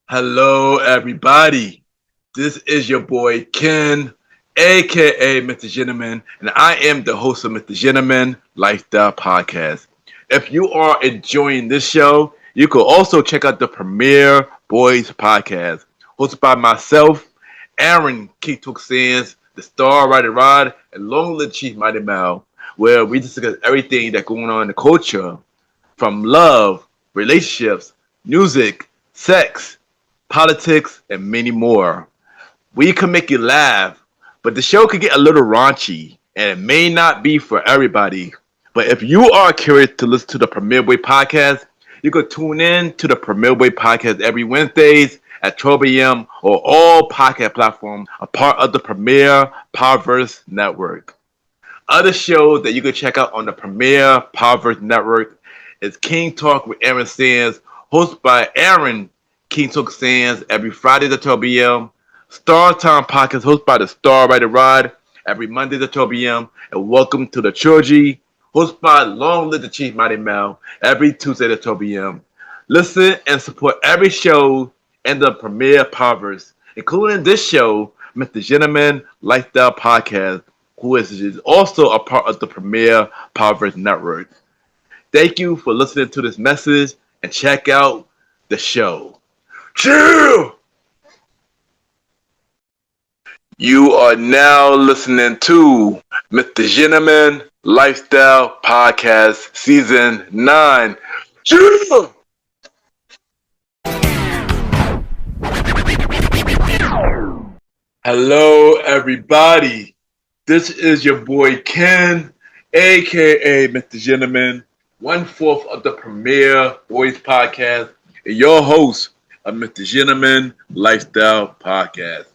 Hello, everybody. This is your boy Ken, aka MrGentleman, and I am the host of MrGentleman Lifestyle Podcast. If you are enjoying this show, you can also check out the Premiere Boys Podcast, hosted by myself, Aaron Keetook Sands, the Star Rider Rod, and Long Live Chief Mighty Mal, where we discuss everything that's going on in the culture, from love, relationships, music, sex, politics, and many more. We can make you laugh, but the show could get a little raunchy, and it may not be for everybody. But if you are curious to listen to the Premier Way podcast, you can tune in to the Premier Way podcast every Wednesdays at 12 a.m. or all podcast platforms, a part of the Premier Powerverse Network. Other shows that you can check out on the Premier Powerverse Network is King Talk with Aaron Sands, hosted by Aaron King Talk Sands every Friday at 12 p.m. Star Time Podcast hosted by the Star Rider Rod every Monday at 12 p.m. And Welcome to the Trilogy hosted by Long Live the Chief Mighty Mal every Tuesday at 12 p.m. Listen and support every show in the Premier Powerverse, including this show, Mr. Gentleman Lifestyle Podcast, who is also a part of the Premier Powerverse Network. Thank you for listening to this message and check out the show. Chill! You are now listening to Mr. Gentleman Lifestyle Podcast Season 9. Chill! Hello, everybody. This is your boy Ken, aka Mr. Gentleman, one-fourth of the Premier Boys Podcast, and your host of Mr. Gentleman Lifestyle Podcast.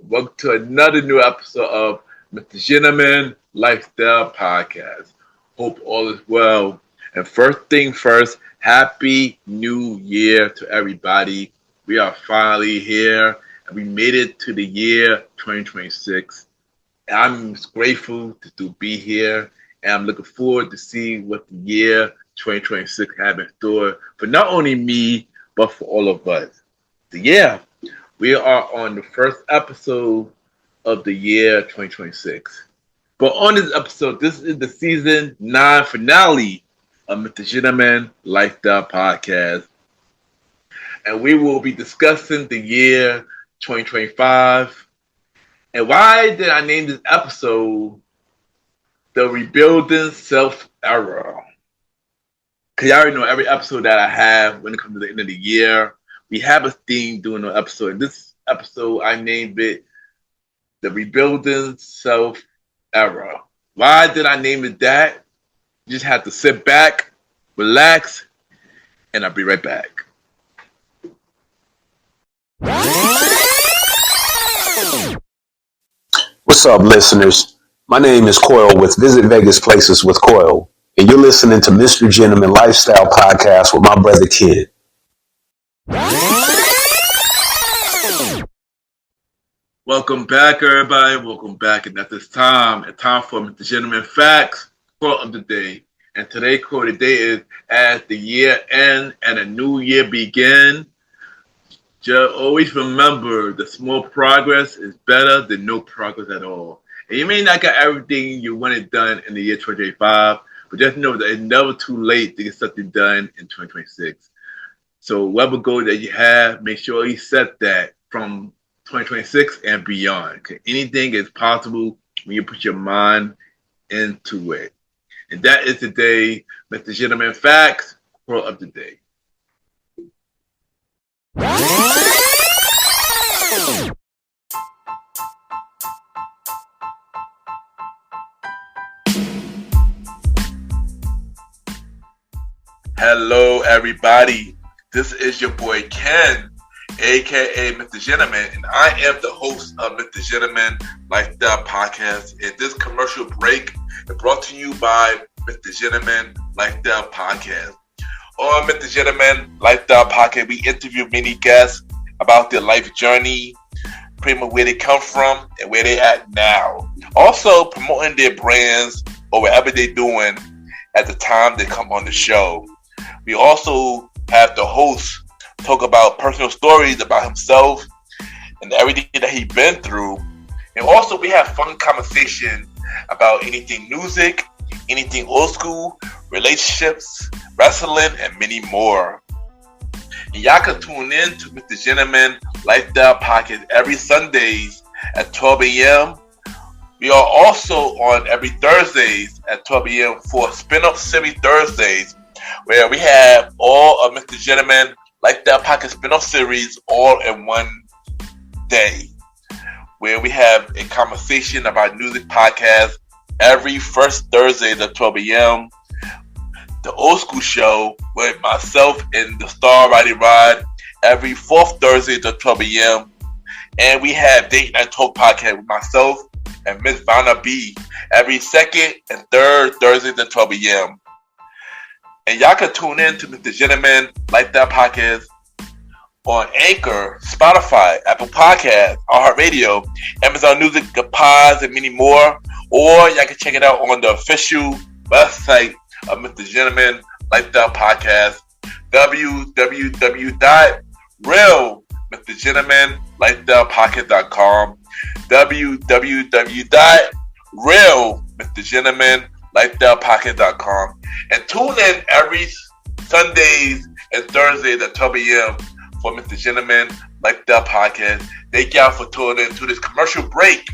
Welcome to another new episode of Mr. Gentleman Lifestyle Podcast. Hope all is well. And first thing first, Happy New Year to everybody. We are finally here, and we made it to the year 2026. I'm grateful to be here, and I'm looking forward to see what the year 2026 have in store for not only me, but for all of us. So yeah, we are on the first episode of the year 2026. But on this episode, this is the season 9 finale of Mr. Gentleman Lifestyle Podcast. And we will be discussing the year 2025. And why did I name this episode The Rebuilding Self Era? Because you already know every episode that I have when it comes to the end of the year, we have a theme during the episode. In this episode, I named it The Rebuilding Self Era. Why did I name it that? You just have to sit back, relax, and I'll be right back. What's up, listeners? My name is Coyle with Visit Vegas Places with Coyle, and you're listening to Mr. Gentleman Lifestyle Podcast with my brother Ken. Welcome back, everybody. Welcome back. And at this time, it's time for Mr. Gentleman Facts quote of the day. And today's quote of the day is, as the year ends and a new year begins, just always remember the small progress is better than no progress at all. And you may not get everything you wanted done in the year 2025, but just know that it's never too late to get something done in 2026. So whatever goal that you have, make sure you set that from 2026 and beyond. Because anything is possible when you put your mind into it. And that is today, Mr. Gentleman Facts quote of the day. Hello, everybody. This is your boy Ken, aka Mr. Gentleman, and I am the host of Mr. Gentleman Lifestyle Podcast. And this commercial break is brought to you by Mr. Gentleman Lifestyle Podcast. On Mr. Gentleman Lifestyle Podcast, we interview many guests about their life journey, pretty much where they come from and where they at now. Also promoting their brands or whatever they're doing at the time they come on the show. We also have the host talk about personal stories about himself and everything that he's been through. And also we have fun conversation about anything music, anything old school, relationships, wrestling, and many more. And y'all can tune in to Mr. Gentleman Lifestyle Podcast every Sundays at 12 a.m. We are also on every Thursdays at 12 a.m. for Spin-Off Series Thursdays, where we have all of Mr. Gentleman Lifestyle Podcast spin-off series all in one day, where we have a conversation about music podcast every first Thursday at 12 a.m. The Old School Show with myself and the Star Roddy Rod every fourth Thursday at 12 a.m. And we have Date Night Talk Podcast with myself and Miss Vanna B every second and third Thursdays at 12 a.m. And y'all can tune in to Mr. Gentleman Lifestyle Podcast on Anchor, Spotify, Apple Podcasts, iHeartRadio, Amazon Music, The Pods, and many more. Or y'all can check it out on the official website of Mr. Gentleman Lifestyle Podcast, www.realmrgentlemanlifestylepodcast.com, www.realmrgentlemanlifestylepodcast.com, and tune in every Sundays and Thursdays at 12 a.m. for Mr. Gentleman Lifestyle Podcast. Thank y'all for tuning in to this commercial break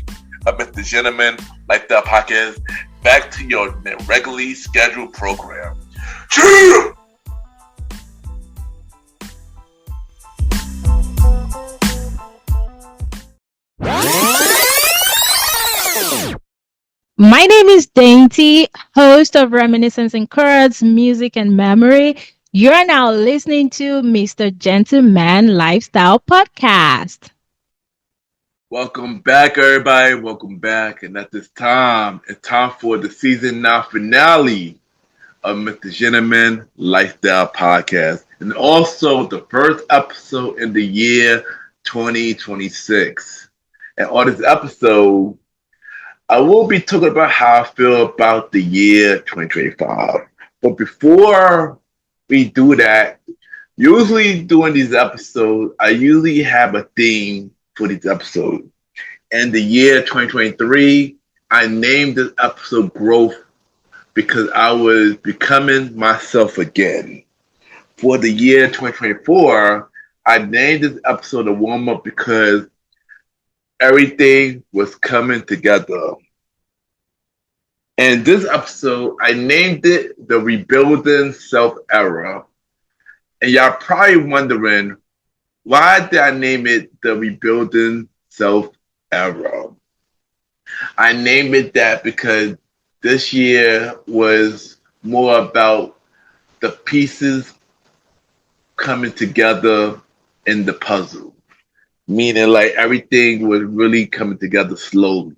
of Mr. Gentleman Lifestyle Podcast. Back to your regularly scheduled program. Cheer! My name is Dainty, host of Reminiscence and Curds, Music and Memory. You're now listening to Mr. Gentleman Lifestyle Podcast. Welcome back, everybody. Welcome back. And at this time, it's time for the season 9 finale of Mr. Gentleman Lifestyle Podcast. And also the first episode in the year 2026. And on this episode, I will be talking about how I feel about the year 2025. But before we do that, usually during these episodes, I usually have a theme for these episodes. And the year 2023, I named this episode Growth because I was becoming myself again. For the year 2024, I named this episode a warm-up because everything was coming together. And this episode, I named it the Rebuilding Self Era. And y'all probably wondering, why did I name it the Rebuilding Self Era? I named it that because this year was more about the pieces coming together in the puzzle. Meaning like everything was really coming together slowly.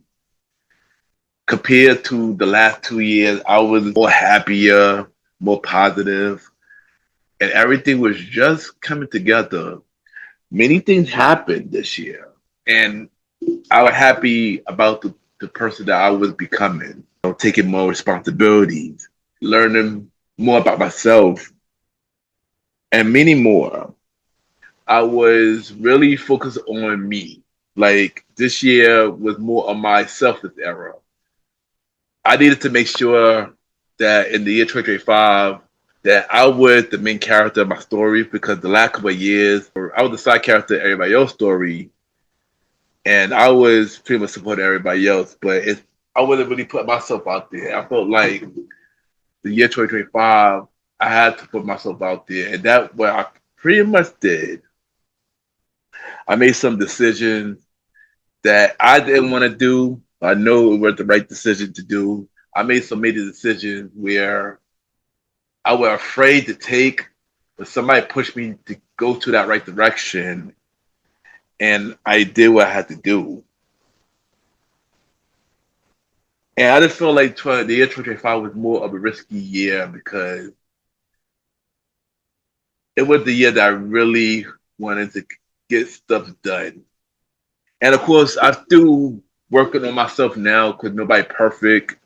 Compared to the last 2 years, I was more happier, more positive, and everything was just coming together. Many things happened this year, and I was happy about the person that I was becoming. Taking more responsibilities, learning more about myself, and many more. I was really focused on me. Like this year was more of my selfless era. I needed to make sure that in the year 2025 that I was the main character of my story, because the last couple of years I was the side character of everybody else's story, and I was pretty much supporting everybody else, but I wasn't really putting myself out there. I felt like the year 2025 I had to put myself out there, and that's what I pretty much did. I made some decisions that I didn't want to do. I know it was the right decision to do. I made some major decisions where I was afraid to take, but somebody pushed me to go to that right direction, and I did what I had to do. And I just feel like the year 2025 was more of a risky year because it was the year that I really wanted to get stuff done. And of course, I'm still working on myself now because nobody's perfect.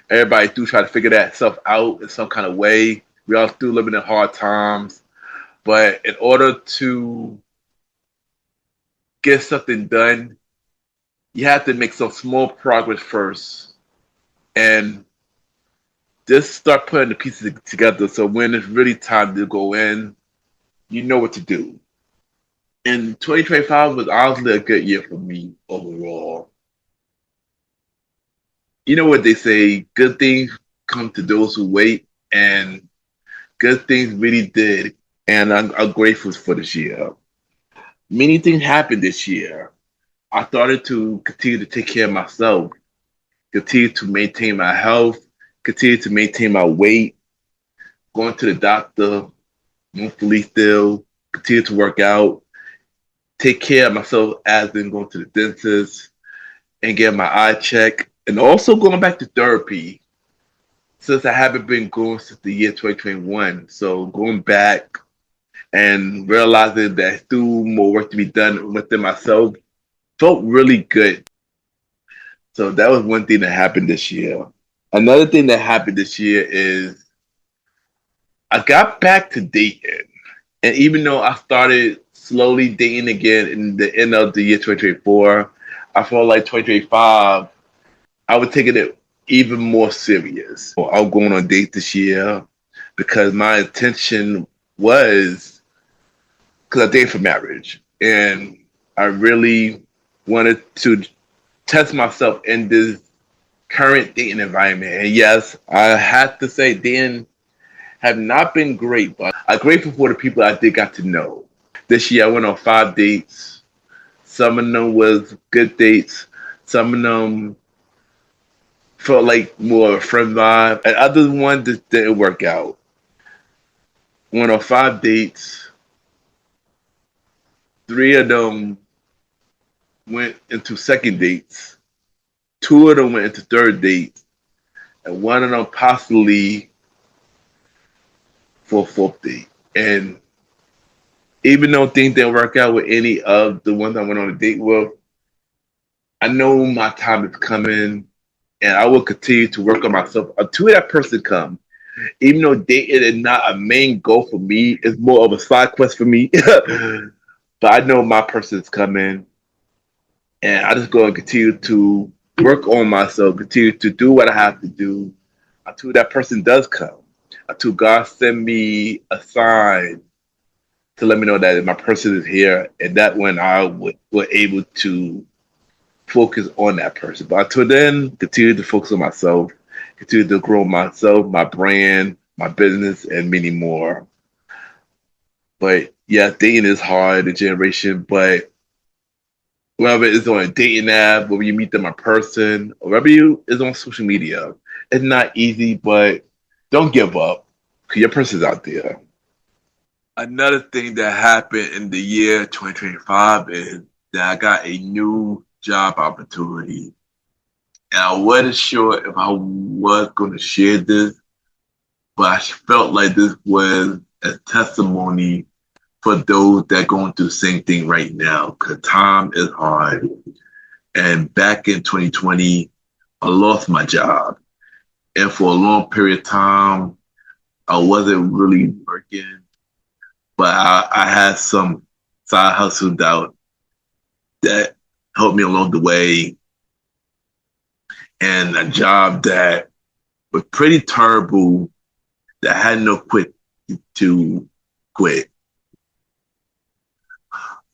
Everybody do try to figure that stuff out in some kind of way. We all still living in hard times. But in order to get something done, you have to make some small progress first and just start putting the pieces together. So when it's really time to go in, you know what to do. And 2025 was honestly a good year for me overall. You know what they say, good things come to those who wait, and good things really did. And I'm grateful for this year. Many things happened this year. I started to continue to take care of myself, continue to maintain my health, continue to maintain my weight, going to the doctor monthly still, continue to work out, take care of myself as in going to the dentist and get my eye check, and also going back to therapy since I haven't been going since the year 2021. So going back and realizing that still more work to be done within myself felt really good. So that was one thing that happened this year. Another thing that happened this year is I got back to dating. And even though I started slowly dating again in the end of the year 2024, I felt like 2025, I was taking it even more serious. I'm going on dates this year because my intention was, because I dated for marriage. And I really wanted to test myself in this current dating environment. And yes, I have to say, dating have not been great, but I'm grateful for the people I did got to know. This year I went on 5 dates. Some of them was good dates. Some of them felt like more of a friend vibe. And other ones just didn't work out. Went on 5 dates. 3 of them went into second dates. 2 of them went into third dates. And 1 of them possibly for a 4th date. And even though things didn't work out with any of the ones I went on a date with, I know my time is coming and I will continue to work on myself until that person comes. Even though dating is not a main goal for me, it's more of a side quest for me. But I know my person is coming and I just going to continue to work on myself, continue to do what I have to do until that person does come. Until God send me a sign to let me know that my person is here, and that when I were able to focus on that person. But until then, continue to focus on myself, continue to grow myself, my brand, my business, and many more. But yeah, dating is hard, the generation, but whether it's on a dating app, whether you meet them in person, or whether you is on social media, it's not easy, but don't give up because your person's out there. Another thing that happened in the year 2025 is that I got a new job opportunity. And I wasn't sure if I was going to share this, but I felt like this was a testimony for those that are going through the same thing right now, because time is hard. And back in 2020, I lost my job. And for a long period of time, I wasn't really working, but I had some side hustles that helped me along the way, and a job that was pretty terrible that I had no quit to quit.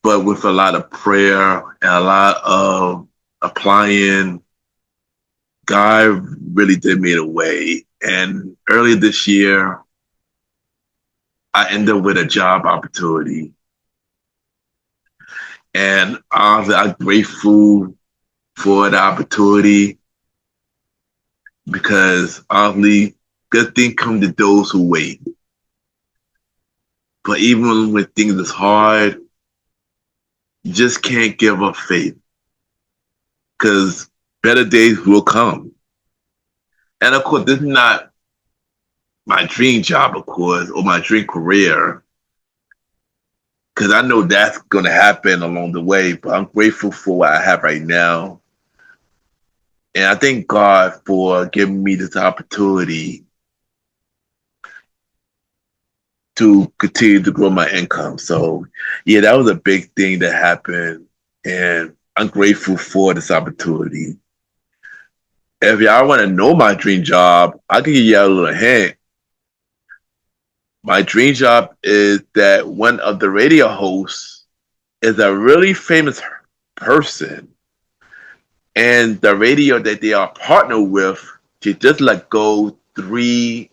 But with a lot of prayer and a lot of applying, God really did me a way. And early this year, I ended up with a job opportunity. And I'm grateful for the opportunity because obviously good things come to those who wait. But even when things is hard, you just can't give up faith because better days will come. And of course, this is not my dream job, of course, or my dream career, because I know that's going to happen along the way, but I'm grateful for what I have right now. And I thank God for giving me this opportunity to continue to grow my income. So, yeah, that was a big thing that happened, and I'm grateful for this opportunity. If y'all want to know my dream job, I can give y'all a little hint. My dream job is that one of the radio hosts is a really famous person, and the radio that they are partnered with to just let go 3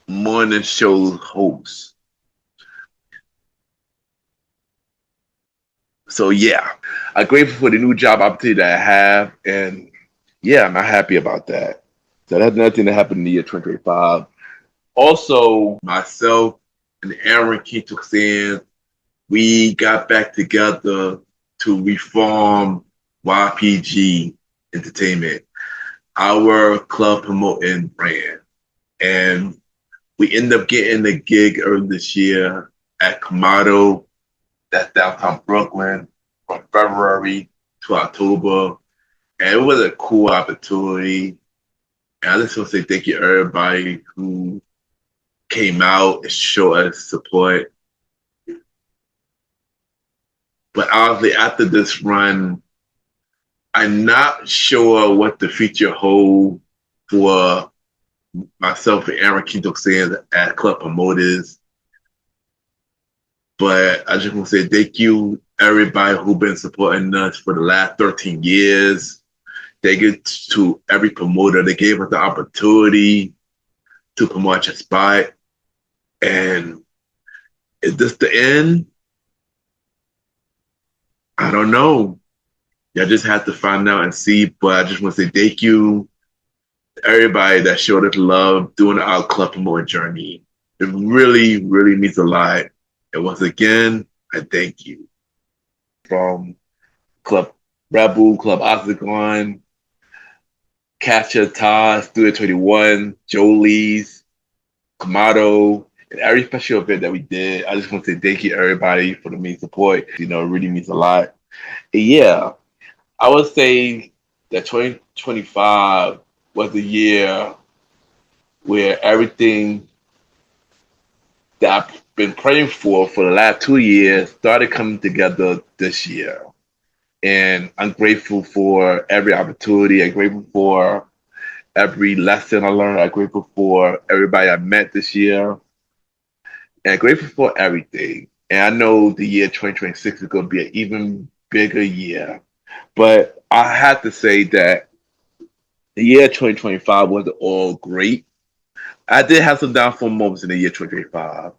morning show hosts. So yeah, I'm grateful for the new job opportunity that I have, and yeah, I'm not happy about that. So that's another thing that happened in the year 2025. Also, myself and Aaron Kintoxan, we got back together to reform YPG Entertainment, our club promoting brand. And we ended up getting a gig early this year at Kamado, that's downtown Brooklyn, from February to October. And it was a cool opportunity. And I just want to say thank you to everybody who came out and showed us support. But honestly, after this run, I'm not sure what the future holds for myself and Aaron Kintoxan at Club Promoters. But I just want to say thank you, everybody who's been supporting us for the last 13 years. Thank you to every promoter that gave us the opportunity to promote your spot. And is this the end? I don't know. Y'all just have to find out and see. But I just want to say thank you to everybody that showed us love doing our club promoting journey. It really, really means a lot. And once again, I thank you. From Club Rebel, Club Octagon, Catcher Todd, Studio 21, Jolie's, Kamado, and every special event that we did. I just want to say thank you, everybody, for the main support. You know, it really means a lot. And yeah, I would say that 2025 was a year where everything that I've been praying for the last 2 years started coming together this year. And I'm grateful for every opportunity. I'm grateful for every lesson I learned. I'm grateful for everybody I met this year. And I'm grateful for everything. And I know the year 2026 is going to be an even bigger year. But I have to say that the year 2025 wasn't all great. I did have some downfall moments in the year 2025.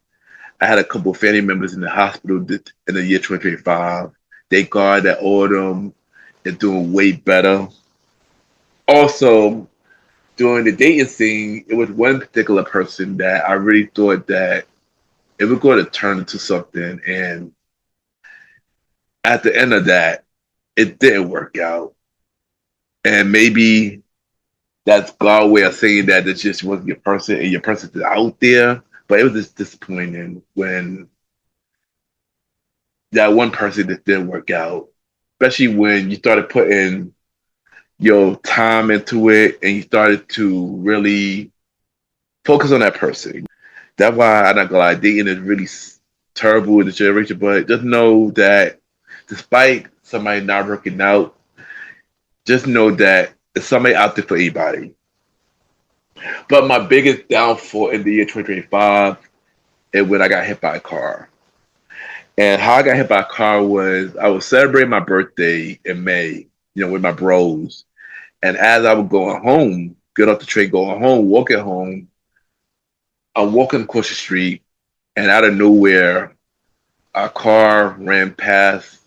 I had a couple of family members in the hospital in the year 2025. Thank God that all of them are doing way better. Also, during the dating scene, it was one particular person that I really thought that it was going to turn into something. And at the end of that, it didn't work out. And maybe that's God's way of saying that it just wasn't your person and your person's out there. But it was just disappointing when that one person that didn't work out, especially when you started putting your time into it and you started to really focus on that person. That's why I'm not gonna lie, dating is really terrible in this generation, but just know that despite somebody not working out, just know that there's somebody out there for anybody. But my biggest downfall in the year 2025 is when I got hit by a car. And how I got hit by a car was I was celebrating my birthday in May, with my bros. And as I was going home, get off the train, going home, walking home, I'm walking across the street, and out of nowhere, a car ran past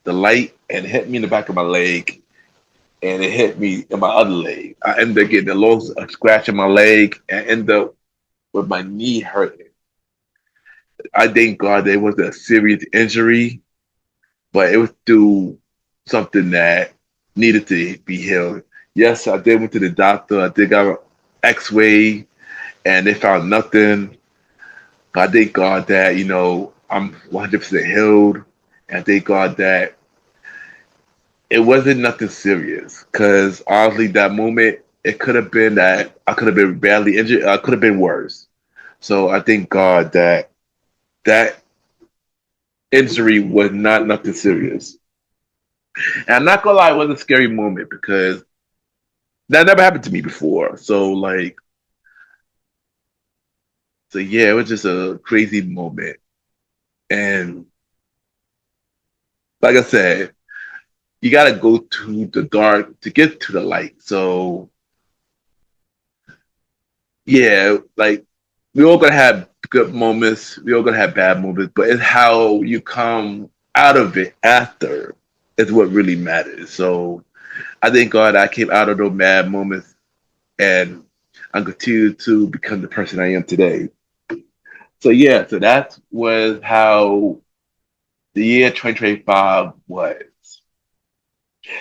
the light and hit me in the back of my leg, and it hit me in my other leg. I ended up getting a little scratch in my leg and ended up with my knee hurting. I thank God that it wasn't a serious injury, but it was through something that needed to be healed. Yes, I did went to the doctor. I did got an X-ray, and they found nothing. But I thank God that, I'm 100% healed. And I thank God that it wasn't nothing serious. Because honestly, that moment, it could have been that I could have been badly injured. I could have been worse. So I thank God that that injury was not nothing serious. And I'm not gonna lie, it was a scary moment because that never happened to me before. So yeah, it was just a crazy moment. And like I said, you gotta go to the dark to get to the light. So yeah, like we all gonna have good moments, we all gonna have bad moments, but it's how you come out of it after is what really matters. So I thank God I came out of those bad moments and I continue to become the person I am today. So yeah, so that was how the year 2025 was.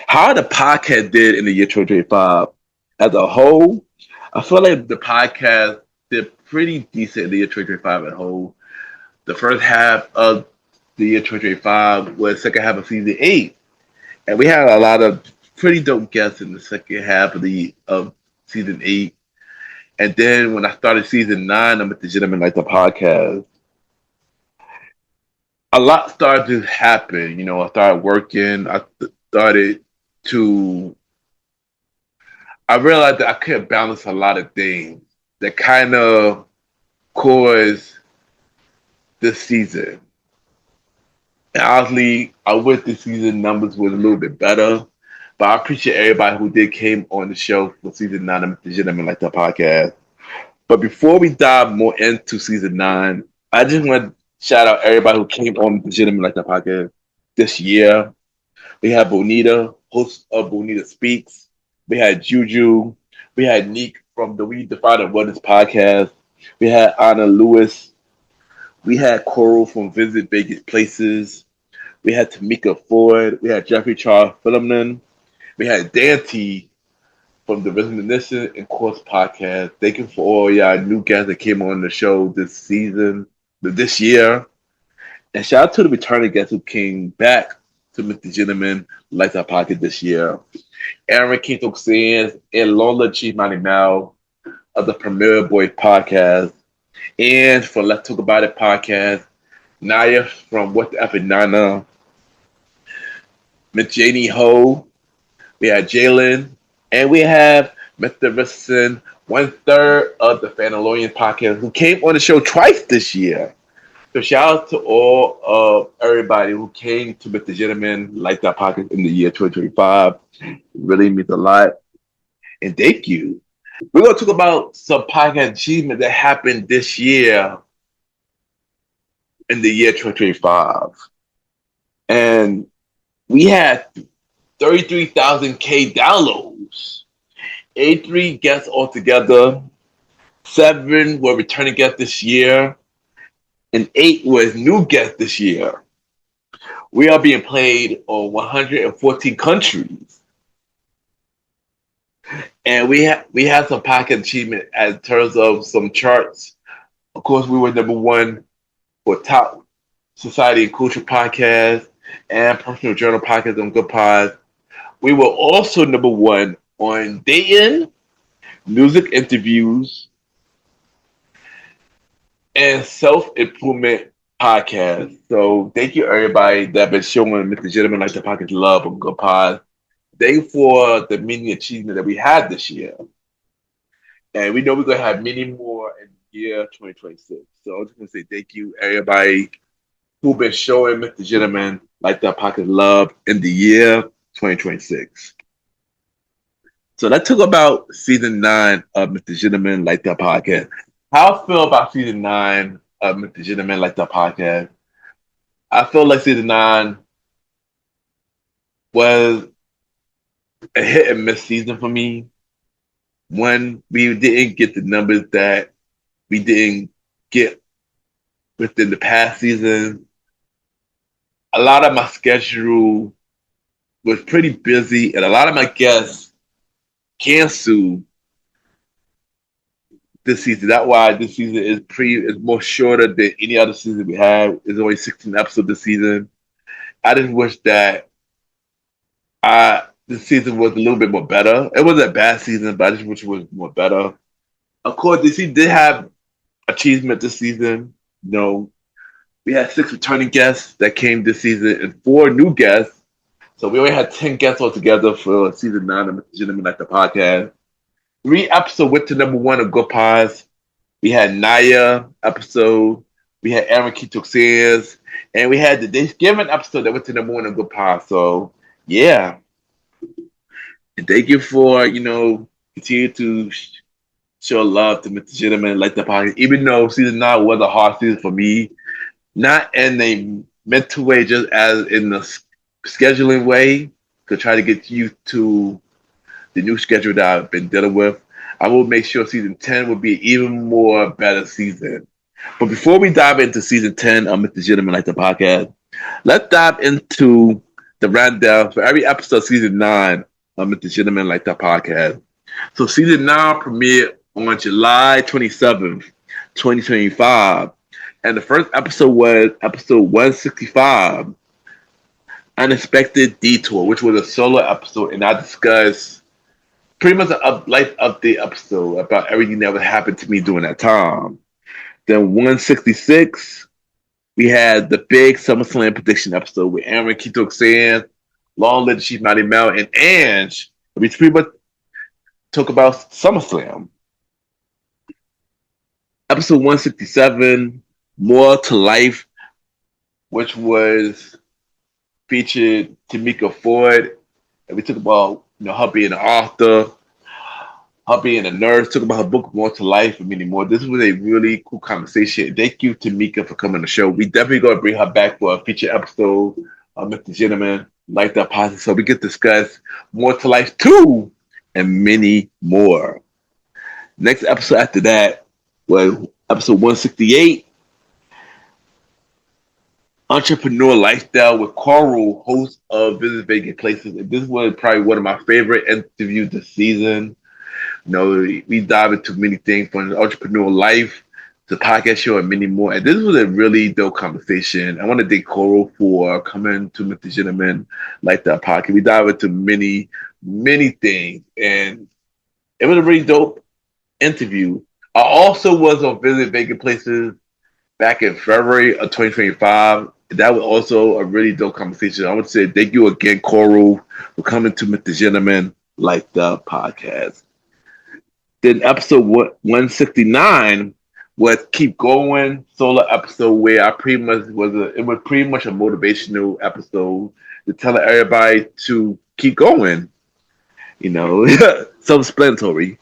How the podcast did in the year 2025 as a whole, I feel like the podcast did pretty decent in the year 2025 as a whole. The first half of the year 2025 was second half of season 8. And we had a lot of pretty dope guests in the second half of season 8. And then when I started season 9, I'm at the Gentleman Like the podcast. A lot started to happen. You know, I started working. Started to. I realized that I couldn't balance a lot of things that kind of caused this season. And honestly, I wish this season numbers was a little bit better. But I appreciate everybody who did came on the show for season 9 of the Gentleman Like the podcast. But before we dive more into season 9, I just want to shout out everybody who came on the Gentleman Like the podcast this year. We had Bonita, host of Bonita Speaks. We had Juju. We had Neek from the We Define It Wellness podcast. We had Anna Lewis. We had Coral from Visit Vegas Places. We had Tamika Ford. We had Jeffrey Charles Philliman. We had Dante from the Reminiscent and Course podcast. Thank you for all y'all new guests that came on the show this season, this year. And shout out to the returning guests who came back to Mr. Gentleman Like Our Pocket this year. Aaron Quinto Sands and Lola Chief Money Mal of the Premier Boy podcast. And from Let's Talk About It podcast, Naya from What the F and Nana, Miss Janie Ho, we had Jalen, and we have Mr. Richardson, 1/3 of the Fanalorian podcast, who came on the show twice this year. So shout out to all of everybody who came to Mr. Gentleman Like That Podcast in the year 2025. It really means a lot. And thank you. We're going to talk about some podcast achievement that happened this year in the year 2025. And we had 33,000K downloads. 83 guests altogether. 7 were returning guests this year. And 8 was new guests this year. We are being played on 114 countries. And we had some podcast achievement in terms of some charts. Of course, we were number 1 for top society and culture podcast and personal journal podcast on Good Pod. We were also number 1 on dating, music interviews, and self-improvement podcast. So thank you everybody that been showing Mr. Gentleman Like the Podcast love on Good Pod. Thank you for the many achievements that we had this year. And we know we're going to have many more in the year 2026. So I'm just going to say thank you everybody who've been showing Mr. Gentleman Like the Podcast love in the year 2026. So let's talk about season 9 of Mr. Gentleman Like That Podcast. How I feel about season 9 of Mr. Gentleman Like That Podcast. I feel like season 9 was a hit and miss season for me. When we didn't get the numbers that we didn't get within the past season. A lot of my schedule was pretty busy, and a lot of my guests canceled this season. That's why this season is more shorter than any other season we had. It's only 16 episodes this season. I just wish that this season was a little bit more better. It wasn't a bad season, but I just wish it was more better. Of course, this season did have achievement this season. We had 6 returning guests that came this season and 4 new guests. So we only had 10 guests altogether for season 9 of Mr. Gentleman Like the Podcast. 3 episodes went to number 1 of Good Pies. We had Naya episode. We had Aaron Keto Sands. And we had the Thanksgiving episode that went to number 1 of Good Pies. So, yeah. And thank you for, continue to show love to Mr. Gentleman Like the Podcast. Even though season 9 was a hard season for me, not in a mental way, just as in the scheduling way, to try to get used to the new schedule that I've been dealing with. I will make sure season 10 will be an even more better season. But before we dive into season 10 of Mr. Gentleman Like the Podcast, let's dive into the rundown for every episode of season 9 of Mr. Gentleman Like the Podcast. So season 9 premiered on July 27th, 2025. And the first episode was episode 165, Unexpected Detour, which was a solo episode, and I discussed pretty much a life update episode about everything that would happen to me during that time. Then 166, we had the big SummerSlam prediction episode with Aaron Keto Sands, Long Live the Chief Mighty Mel, and Ange, which pretty much talk about SummerSlam. Episode 167, More to Life, which was featured Tamika Ford, and we talked about her being an author, her being a nurse, talking about her book More to Life and many more. This was a really cool conversation. Thank you, Tamika, for coming on the show. We definitely gonna bring her back for a feature episode of Mr. Gentleman Like the Podcast, so we can discuss More to Life 2 and many more. Next episode after that was episode 168. Entrepreneur Lifestyle with Coral, host of Visit Vegas Places. And this was probably one of my favorite interviews this season. We dive into many things from entrepreneur life to podcast show and many more. And this was a really dope conversation. I want to thank Coral for coming to Mr. Gentleman Like that podcast. We dive into many, many things. And it was a really dope interview. I also was on Visit Vegas Places back in February of 2025. That was also a really dope conversation. I want to say thank you again, Coral, for coming to Mr. Gentleman Like the Podcast. Then episode 169 was Keep Going, solo episode where I pretty much it was pretty much a motivational episode to tell everybody to keep going. Self-explanatory.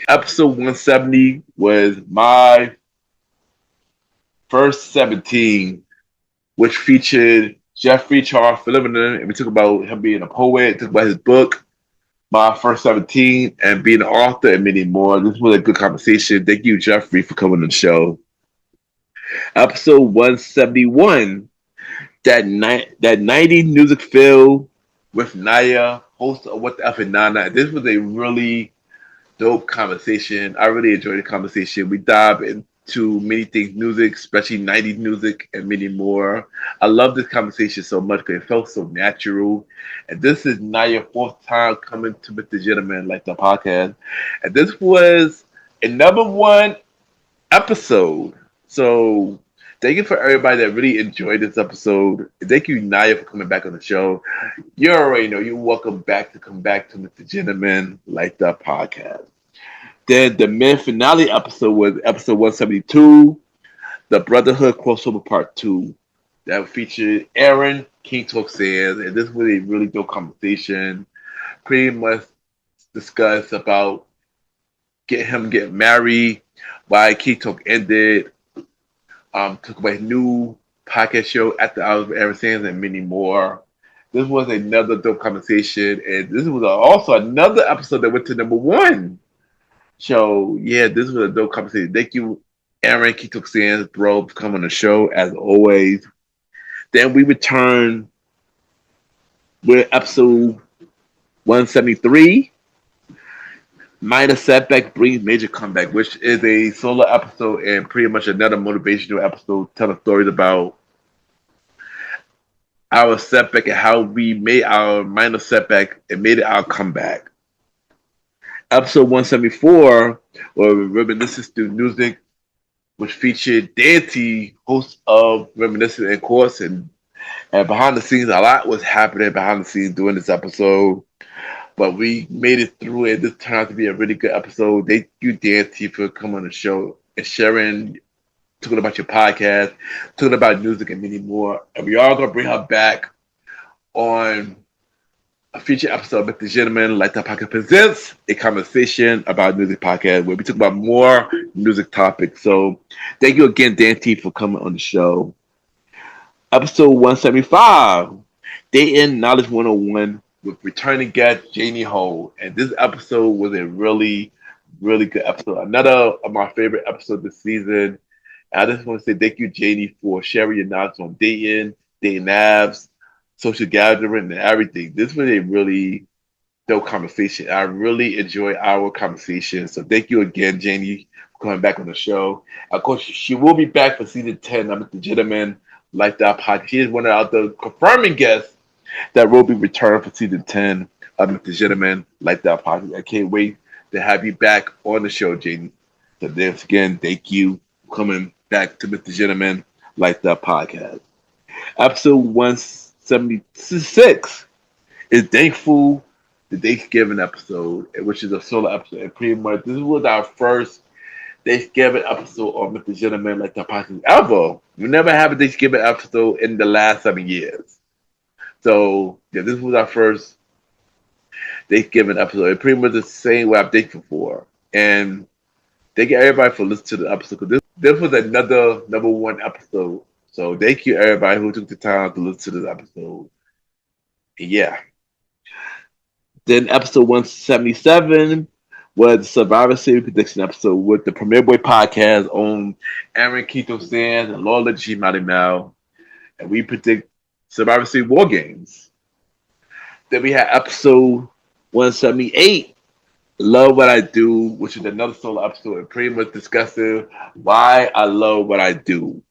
Episode 170 was my first 17, which featured Jeffrey Charles Phillips, and we talked about him being a poet, talked about his book, My First 17, and being an author and many more. This was a good conversation. Thank you, Jeffrey, for coming on the show. Episode 171, that 90s music feel with Naya, host of What the F and Nana. This was a really dope conversation. I really enjoyed the conversation. We dive into many things, music, especially 90s music and many more. I love this conversation so much because it felt so natural. And this is Naya's 4th time coming to Mr. Gentleman Like the Podcast. And this was a #1 episode. So thank you for everybody that really enjoyed this episode. And thank you, Naya, for coming back on the show. You already know you're welcome back to come back to Mr. Gentleman Like the Podcast. Then the main finale episode was episode 172, the Brotherhood Crossover Part 2. That featured Aaron King Talk Sands, and this was a really dope conversation. Pretty much discussed about getting married, why King Talk ended, talk about his new podcast show At the Hours with Aaron Sands, and many more. This was another dope conversation, and this was also another episode that went to #1. So, yeah, this was a dope conversation. Thank you, Aaron Keto Sands, bro, for coming on the show, as always. Then we return with episode 173, Minor Setback Brings Major Comeback, which is a solo episode and pretty much another motivational episode telling stories about our setback and how we made our minor setback and made it our comeback. Episode 174, or Reminiscence Through Music, which featured Dante, host of Reminiscent and Course, and behind the scenes, a lot was happening behind the scenes during this episode. But we made it through it. This turned out to be a really good episode. Thank you, Dante, for coming on the show and sharing, talking about your podcast, talking about music and many more. And we are gonna bring her back on a future episode of MrGentleman, Like That Podcast Presents, a conversation about music podcast where we talk about more music topics. So thank you again, Dante, for coming on the show. Episode 175, Dating Knowledge 101 with returning guest Janie Ho. And this episode was a really, really good episode. Another of my favorite episodes this season. I just want to say thank you, Janie, for sharing your knowledge on dating apps, social gathering, and everything. This was a really dope conversation. I really enjoyed our conversation. So thank you again, Janie, for coming back on the show. Of course, she will be back for season 10 of The Gentleman Like That podcast. She is one of the confirming guests that will be returning for season 10 of The Gentleman Like That podcast. I can't wait to have you back on the show, Janie. So once again, thank you for coming back to Mr. Gentleman Like That podcast. Episode 176 is Thankful the Thanksgiving episode, which is a solo episode. And pretty much this was our first Thanksgiving episode of Mr. Gentleman Like That podcast ever. We never have a Thanksgiving episode in the last 7 years. So yeah, this was our first Thanksgiving episode. It pretty much the same way I'm thankful for. And thank you everybody for listening to the episode. This was another number one episode. So thank you everybody who took the time to listen to this episode. And yeah. Then episode 177 was the Survivor Series prediction episode with the Premier Boy podcast on Aaron Keto Sands and Lola G. Mighty Mal. And we predict Survivor Series War Games. Then we had episode 178, Love What I Do, which is another solo episode and pretty much discussing why I love what I do.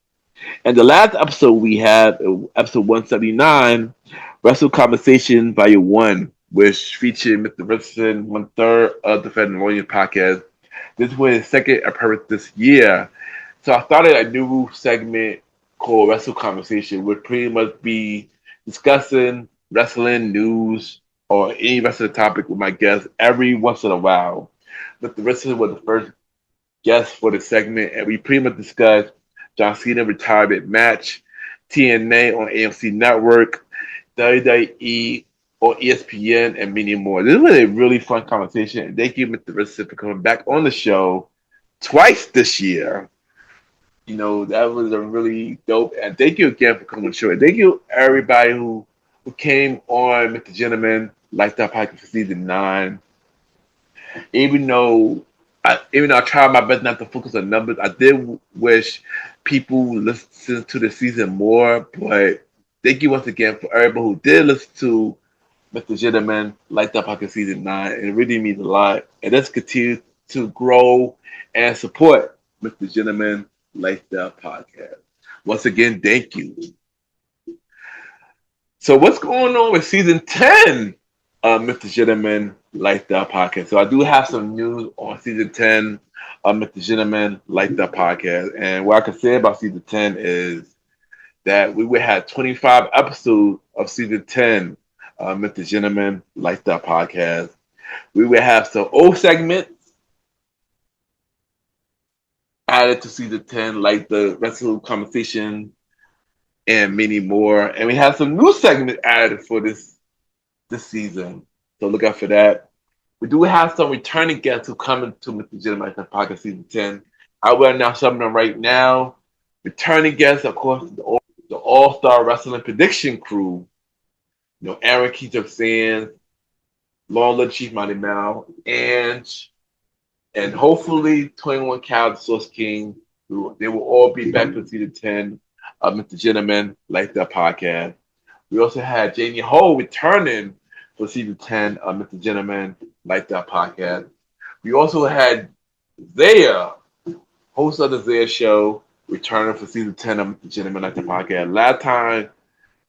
And the last episode we had, episode 179, Wrestle Conversation Volume 1, which featured Mr. Richardson, 1/3 of the Fed and Lawyer podcast. This was his second appearance this year. So I started a new segment called Wrestle Conversation, which pretty much be discussing wrestling news or any wrestling topic with my guests every once in a while. Mr. Richardson was the first guest for the segment, and we pretty much discussed John Cena retirement match, TNA on AMC Network, WWE on ESPN, and many more. This was a really fun conversation, and thank you, Mr. Richardson, for coming back on the show twice this year. You know, that was a really dope, and thank you again for coming on the show. And thank you everybody who came on Mr. Gentleman Like That podcast for season 9. Even though I tried my best not to focus on numbers, I did wish people listened to the season more. But thank you once again for everybody who did listen to Mr. Gentleman Like That podcast season 9. It really means a lot. And let's continue to grow and support Mr. Gentleman Like That podcast. Once again, thank you. So what's going on with season 10 of Mr. Gentleman Like That podcast? So I do have some news on season 10 of Mr. Gentleman Like That podcast. And what I can say about season 10 is that we will have 25 episodes of season 10 of Mr. Gentleman Like That podcast. We will have some old segments added to season 10, like the wrestling conversation and many more. And we have some new segments added for this season. So look out for that. We do have some returning guests who come into Mr. Gentleman Like That podcast season 10. I will announce some of them right now. Returning guests, of course, the All-Star Wrestling Prediction crew. You know, Aaron Keith Sands, Lola Chief Mighty Mal, and hopefully 21 Cal, the Source King. They will all be back for season 10 of Mr. Gentleman Like That podcast. We also had Janie Ho returning for season 10 of Mr. Gentleman Like That podcast. We also had Zaya, host of the Zaya Show, returning for season 10 of Mr. Gentleman Like That podcast. Last time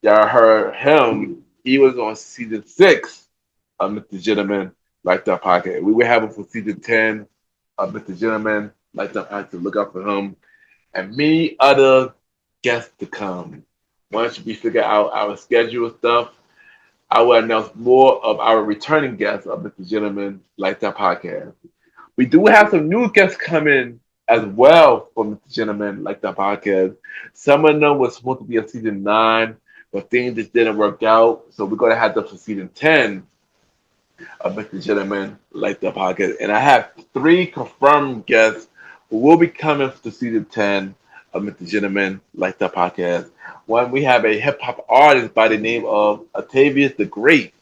y'all heard him, he was on season 6 of Mr. Gentleman Like That podcast. We will have him for season 10 of Mr. Gentleman Like That podcast. Look out for him. and many other guests to come. Once we figure out our schedule stuff, I will announce more of our returning guests of Mr. Gentleman Like That podcast. We do have some new guests coming as well for Mr. Gentleman Like That podcast. Some of them were supposed to be in season 9, but things just didn't work out. So we're going to have them for season 10 of Mr. Gentleman Like That podcast. And I have 3 confirmed guests who will be coming to season 10 of Mr. Gentleman Like That podcast. One, we have a hip hop artist by the name of Octavius the Great.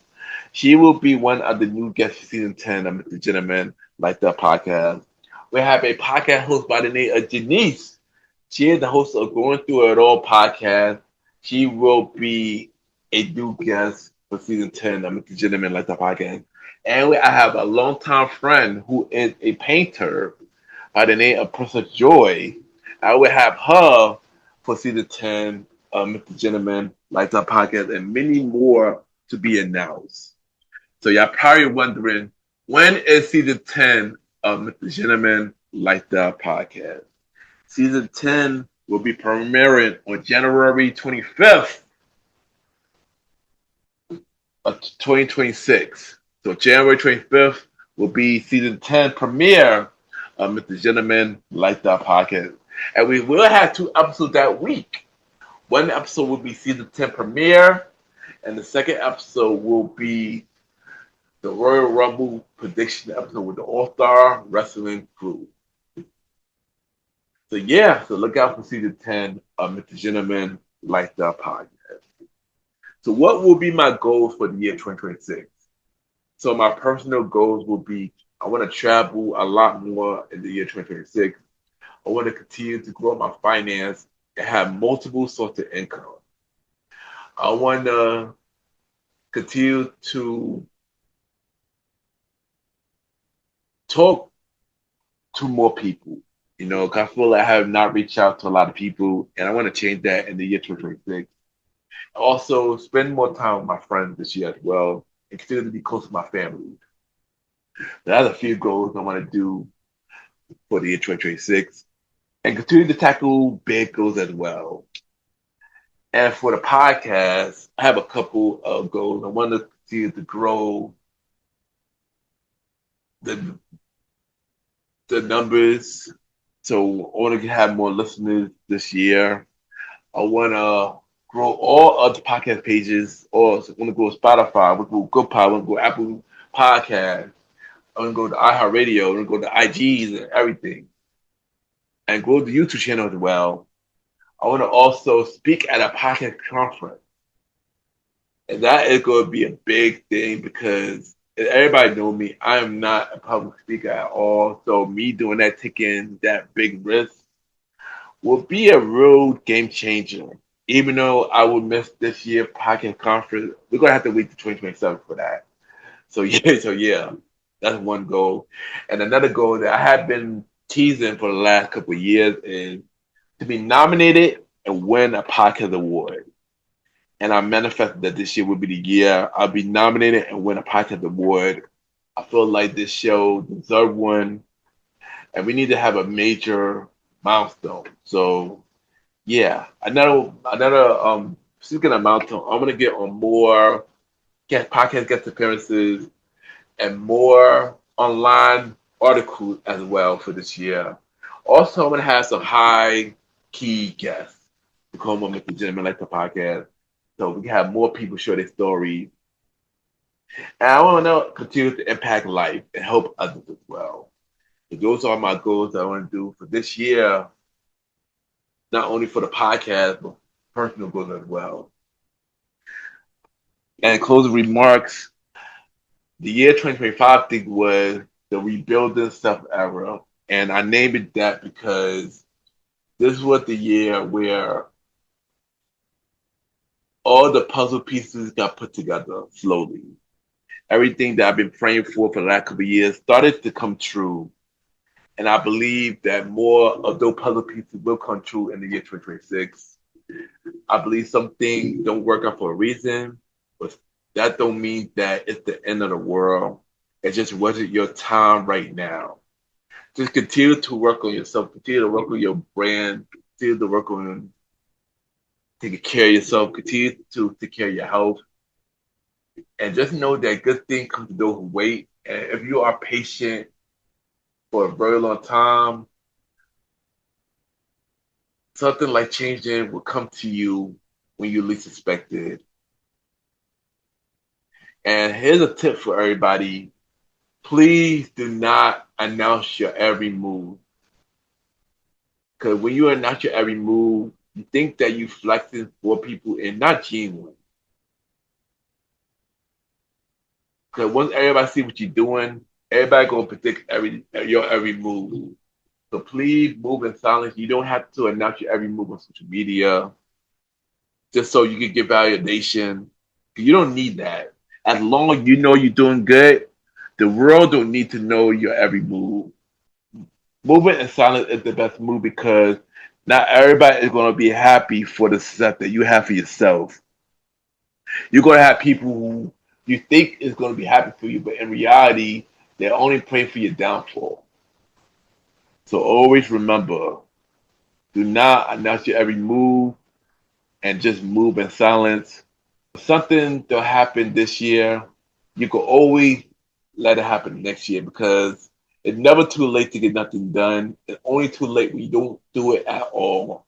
She will be one of the new guests for season 10 of Mr. Gentleman Like That podcast. We have a podcast host by the name of Janice. She is the host of Going Through It All podcast. She will be a new guest for season 10 of Mr. Gentleman Like That podcast. And I have a longtime friend who is a painter by the name of Princess Joy. I will have her for season 10 of Mr. Gentleman Like That podcast and many more to be announced. So y'all probably wondering, when is season 10 of Mr. Gentleman Like That podcast? Season 10 will be premiering on January 25th of 2026. So January 25th will be season 10 premiere of Mr. Gentleman Like That podcast. And we will have 2 episodes that week. One episode will be season 10 premiere, and the second episode will be the Royal Rumble prediction episode with the All-Star Wrestling crew. So yeah, so look out for season 10 of Mr. Gentleman Like That podcast. So what will be my goals for the year 2026? So my personal goals will be, I want to travel a lot more in the year 2026. I want to continue to grow my finance and have multiple sources of income. I want to continue to talk to more people, 'cause I feel like I have not reached out to a lot of people, and I want to change that in the year 2026. Also, spend more time with my friends this year as well, and continue to be close to my family. That's a few goals I want to do for the year 2026, and continue to tackle big goals as well. And for the podcast, I have a couple of goals. I want to continue to grow the the numbers. So I want to have more listeners this year. I want to grow all other podcast pages. Or I want to go Spotify. I want to go Good Pod. I want to go Apple Podcast. I want to go to iHeartRadio. I want to go to IGs and everything. And grow the YouTube channel as well. I want to also speak at a podcast conference. And that is going to be a big thing because everybody know me. I am not a public speaker at all. So me doing that, taking that big risk will be a real game changer. Even though I will miss this year podcast conference, we're going to have to wait to 2027 for that. So yeah, that's one goal. And another goal that I have been teasing for the last couple of years is to be nominated and win a podcast award. And I manifested that this year would be the year I'll be nominated and win a podcast award. I feel like this show deserves one, and we need to have a major milestone. So yeah, another speaking of milestone, I'm gonna get on more podcast guest appearances and more online articles as well for this year. Also, I'm gonna have some high key guests to come on with the Gentleman Like the podcast. So we can have more people share their stories. And I want to continue to impact life and help others as well. So those are my goals that I want to do for this year, not only for the podcast, but personal goals as well. And closing remarks, the year 2025 thing was the rebuilding self era. And I named it that because this was the year where all the puzzle pieces got put together slowly. Everything that I've been praying for the last couple of years started to come true. And I believe that more of those puzzle pieces will come true in the year 2026. I believe some things don't work out for a reason, but that don't mean that it's the end of the world. It just wasn't your time right now. Just continue to work on yourself, continue to work on your brand, continue to work on taking care of yourself, continue to take care of your health, and just know that good things come to those who wait. And if you are patient for a very long time, something like changing will come to you when you least expect it. And here's a tip for everybody. Please do not announce your every move. Because when you announce your every move, you think that you're flexing for people and not genuine. Because once everybody see what you're doing, everybody gonna predict your every move. So please move in silence. You don't have to announce your every move on social media just so you can get validation. You don't need that. As long as you know you're doing good, the world don't need to know your every move. Moving in silence is the best move because not everybody is going to be happy for the success that you have for yourself. You're going to have people who you think is going to be happy for you, but in reality, they're only praying for your downfall. So always remember, do not announce your every move and just move in silence. If something will happen this year, you can always let it happen next year because it's never too late to get nothing done. It's only too late when you don't do it at all.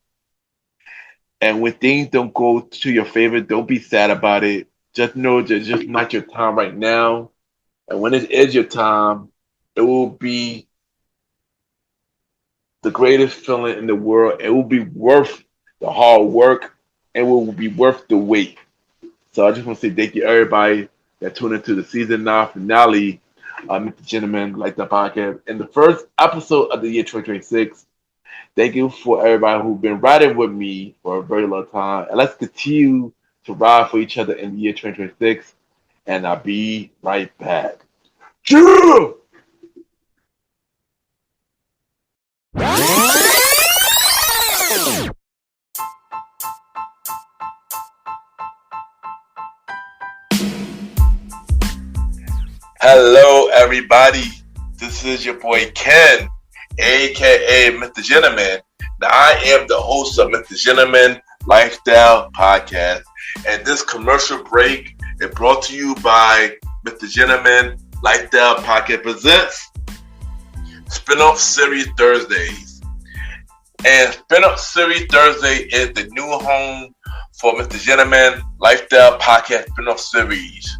And when things don't go to your favor, don't be sad about it. Just know that it's just not your time right now. And when it is your time, it will be the greatest feeling in the world. It will be worth the hard work. It will be worth the wait. So I just want to say thank you everybody that tuned into the season 9 finale of MrGentleman, like the podcast, and the first episode of the year 2026. Thank you for everybody who's been riding with me for a very long time. And let's continue to ride for each other in the year 2026. And I'll be right back. Yeah! Hello, everybody. This is your boy Ken, aka MrGentleman. Now, I am the host of MrGentleman Lifestyle Podcast, and this commercial break is brought to you by MrGentleman Lifestyle Podcast presents Spinoff Series Thursdays. And Spinoff Series Thursday is the new home for MrGentleman Lifestyle Podcast Spinoff Series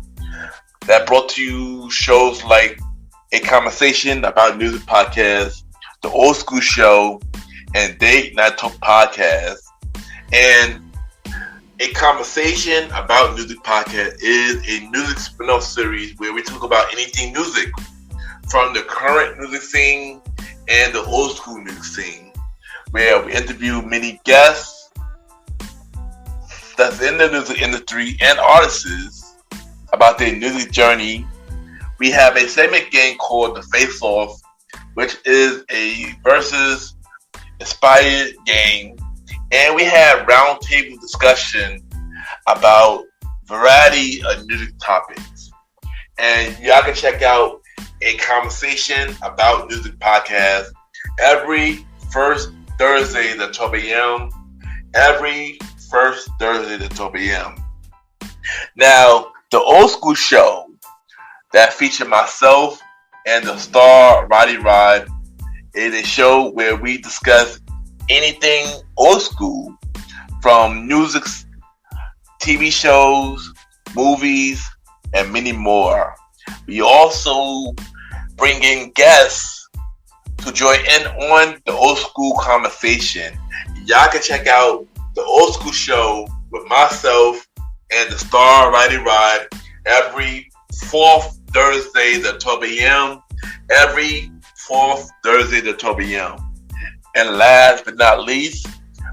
that brought to you shows like A Conversation About Music Podcast, The Old School Show, and Date Night Talk Podcast. And A Conversation About Music Podcast is a music spin-off series where we talk about anything music, from the current music scene and the old school music scene, where we interview many guests that's in the music industry and artists about their music journey. We have a segment game called The Face Off, which is a versus inspired game. And we have roundtable discussion about variety of music topics. And y'all can check out A Conversation About Music Podcast every first Thursday at 12 a.m. Every first Thursday at 12 a.m. Now, the Old School Show that featured myself and the star Roddy Rod is a show where we discuss anything old school, from music, TV shows, movies, and many more. We also bring in guests to join in on the old school conversation. Y'all can check out the Old School Show with myself and the star Roddy Rod every fourth Thursday at 12 a.m. Every fourth Thursday at 12 a.m. And last but not least,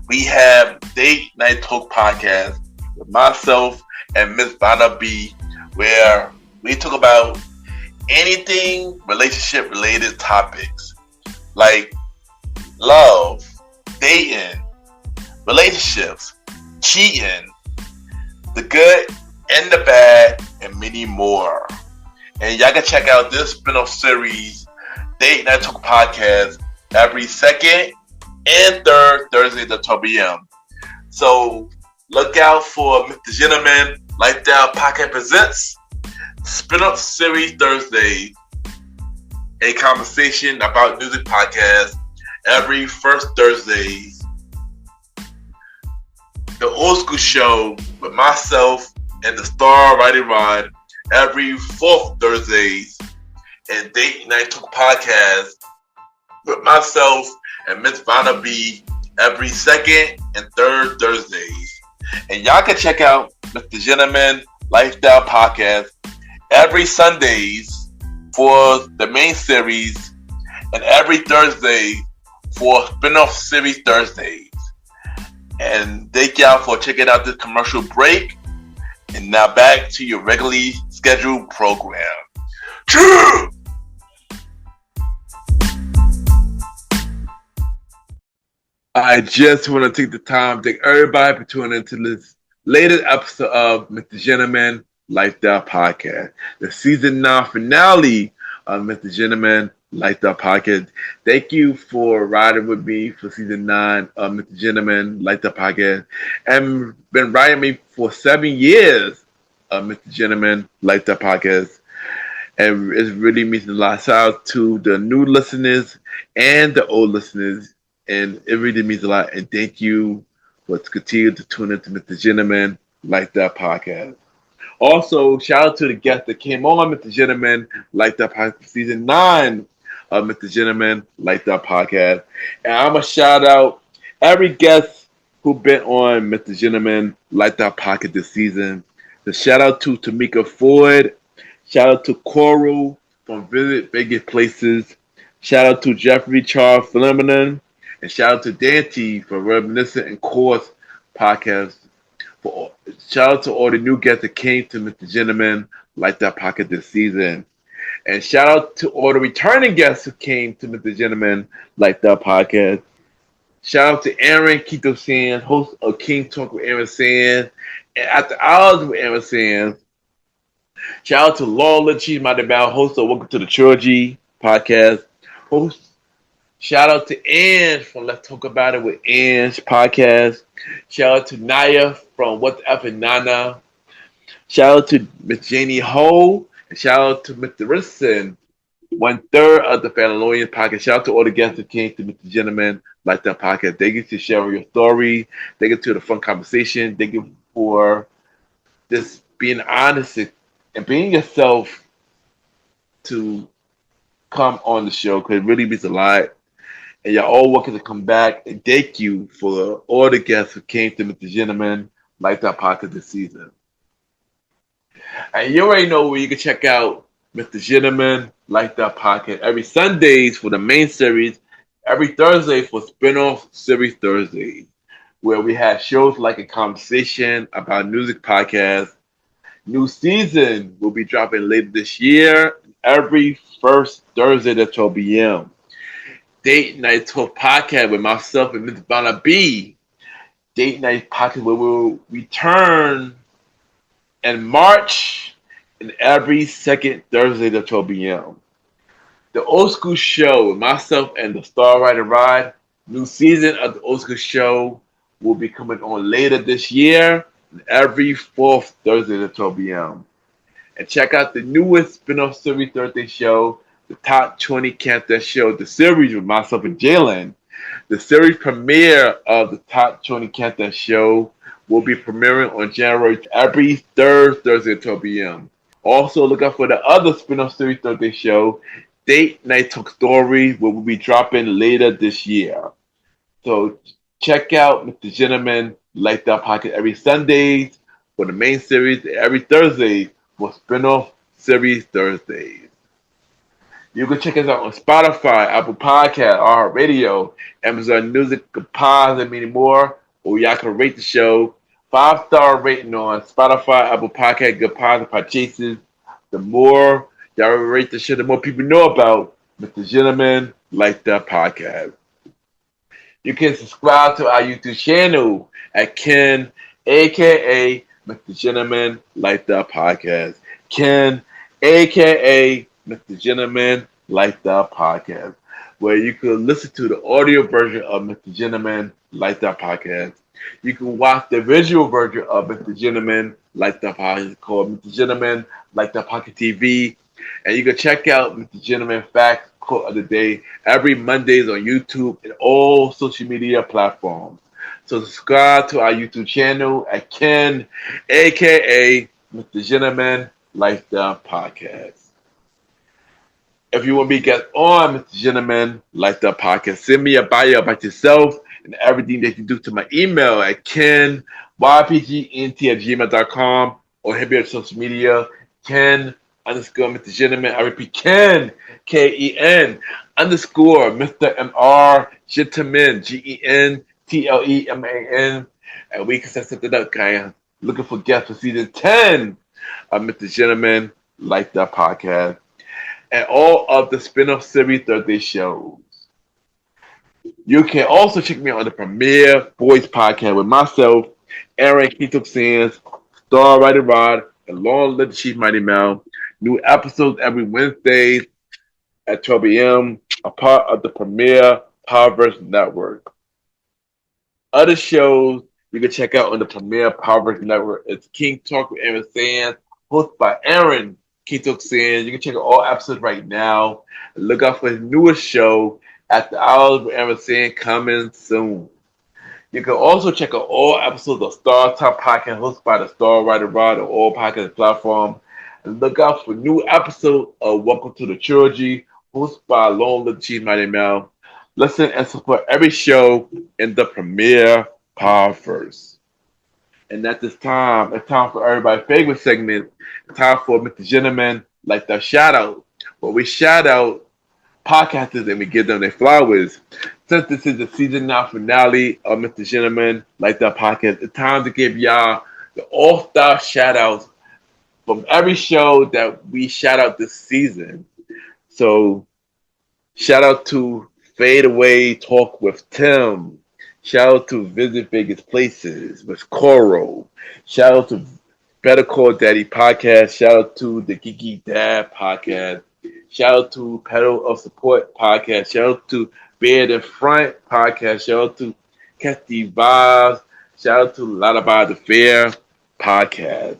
we have Date Night Talk Podcast with myself and Miss Vanna B, where we talk about anything relationship related topics like love, dating, relationships, cheating, the good and the bad, and many more. And y'all can check out this spin-off series, Date Night Talk Podcast, every second and third Thursdays at 12 p.m. So look out for Mr. Gentleman Lifestyle Podcast Presents Spin-Up Series Thursday, a conversation about music podcast every first Thursday. The Old School Show with myself and the Star Riding Rod every fourth Thursdays, and Date Night Talk Podcast with myself and Miss Vanna B every second and third Thursdays. And y'all can check out Mr. Gentleman Lifestyle Podcast every Sundays for the main series and every Thursday for spin-off series Thursdays. And thank y'all for checking out this commercial break. And now back to your regularly scheduled program. True! I just want to take the time to thank everybody for tuning into this latest episode of Mr. Gentleman Lifestyle Podcast, the season 9 finale of Mr. Gentleman Lifestyle Podcast. Thank you for riding with me for season 9 of Mr. Gentleman Lifestyle Podcast, and been riding me for 7 years of Mr. Gentleman Lifestyle Podcast. And it really means a lot. Shout out to the new listeners and the old listeners, and it really means a lot. And thank you for continuing to tune into Mr. Gentleman Lifestyle Podcast. Also, shout out to the guests that came on Mr. Gentleman Lifestyle Podcast season 9 of Mr. Gentleman Lifestyle Podcast. And I'm going to shout out every guest who been on Mr. Gentleman Lifestyle Podcast this season. The shout out to Tamika Ford. Shout out to Coral from Visit Vegas Places. Shout out to Jeffrey Charles Phenomenon. And shout out to Dante for Reminiscent and Course Podcast. Shout out to all the new guests that came to Mr. Gentleman Lifestyle Podcast this season. And shout out to all the returning guests who came to Mr. Gentleman Lifestyle Podcast. Shout out to Aaron Quito Sands, host of King Talk with Aaron Sands, and After Hours with Aaron Sands. Shout out to Lola Cheese Madabal, host of Welcome to the Trilogy Podcast. Shout out to Ange from Let's Talk About It with Ange Podcast. Shout out to Naya from What's Up and Nana. Shout out to Miss Janie Ho. And shout out to Mr. Richardson, 1/3 of the Fallon Podcast. Shout out to all the guests that came to Mr. Gentleman Lifestyle Podcast. Thank you for sharing your story. Thank you to the fun conversation. Thank you for just being honest and being yourself to come on the show, because it really means a lot. And y'all all welcome to come back. And thank you for all the guests who came to Mr. Gentleman Lifestyle Podcast this season. And you already know where you can check out Mr. Gentleman Lifestyle Podcast every Sundays for the main series, every Thursday for spin-off series Thursdays, where we have shows like A Conversation About Music Podcast. New season will be dropping later this year, every first Thursday at 12 p.m. Date Night Talk Podcast with myself and Miss Vanna B. Date Night Podcast where we'll return in March and every second Thursday at 12 p.m. The Old School Show with myself and the Star Rider Ride. New season of the Old School Show will be coming on later this year, every fourth Thursday at 12 p.m. And check out the newest spin-off series Thursday show, the Top 20 Countdown Show, the series with myself and Jalen. The series premiere of the Top 20 Countdown Show will be premiering on January every third Thursday at 12 p.m. Also, look out for the other spin-off series Thursday show, Date Night Talk Story, which will be dropping later this year. So check out Mr. Gentleman Lifestyle Podcast every Sundays for the main series, and every Thursday for spin-off series Thursdays. You can check us out on Spotify, Apple Podcast, iHeartRadio, Amazon Music, Pods, and many more. Or y'all can rate the show 5-star rating on Spotify, Apple Podcast, Good Pods, and Podchases. The more y'all rate the show, the more people know about Mr. Gentleman Lifestyle Podcast. You can subscribe to our YouTube channel at Ken, a.k.a. Mr. Gentleman Lifestyle Podcast. Ken, a.k.a. Mr. Gentleman Lifestyle Podcast. where you can listen to the audio version of Mr. Gentleman Like That podcast. You can watch the visual version of Mr. Gentleman Like That podcast called Mr. Gentleman Like That Pocket TV. And you can check out Mr. Gentleman Facts Quote of the Day every Mondays on YouTube and all social media platforms. So subscribe to our YouTube channel at Ken, aka Mr. Gentleman Like That podcast. If you want me to get on, Mr. Gentleman, like the podcast, send me a bio about yourself and everything that you do to my email at kenypgnt@gmail.com or hit me on social media, Ken underscore Mr. Gentleman. I repeat, Ken, Ken underscore Mr. MR Gentleman, GentleMan. And we can set something up, guys. Looking for guests for season 10 of Mr. Gentleman, like that podcast and all of the spin-off series Thursday shows. You can also check me out on the Premiere Voice podcast with myself, Aaron Keaton Sands, Star Rider Rod, and Long Live the Chief Mighty Mel. New episodes every Wednesday at 12 a.m., a part of the Premiere Powerverse Network. Other shows you can check out on the Premiere Powerverse Network is King Talk with Aaron Sands, hosted by Aaron Keto Sands. You can check out all episodes right now. Look out for his newest show, At the Hours with Aaron Sands, coming soon. You can also check out all episodes of Star Top Podcast hosted by the Star Rider Rod on all podcast platforms. And look out for new episodes of Welcome to the Trilogy hosted by Long Live the Chief Mighty Mel. Listen and support every show in the Premiere Powerverse. And at this time, it's time for everybody's favorite segment. It's time for Mr. Gentleman, like the shout out, where we shout out podcasters and we give them their flowers. Since this is the season 9 finale of Mr. Gentleman, like that podcast, it's time to give y'all the all-star shout outs from every show that we shout out this season. So, shout out to Fade Away Talk with Tim. Shout out to Visit Vegas Places with Coral. Shout out to Better Call Daddy Podcast. Shout out to the Geeky Dad Podcast. Shout out to Pedal of Support Podcast. Shout out to Beard in Front Podcast. Shout out to Cathy Vibes. Shout out to Lullaby the Fair Podcast.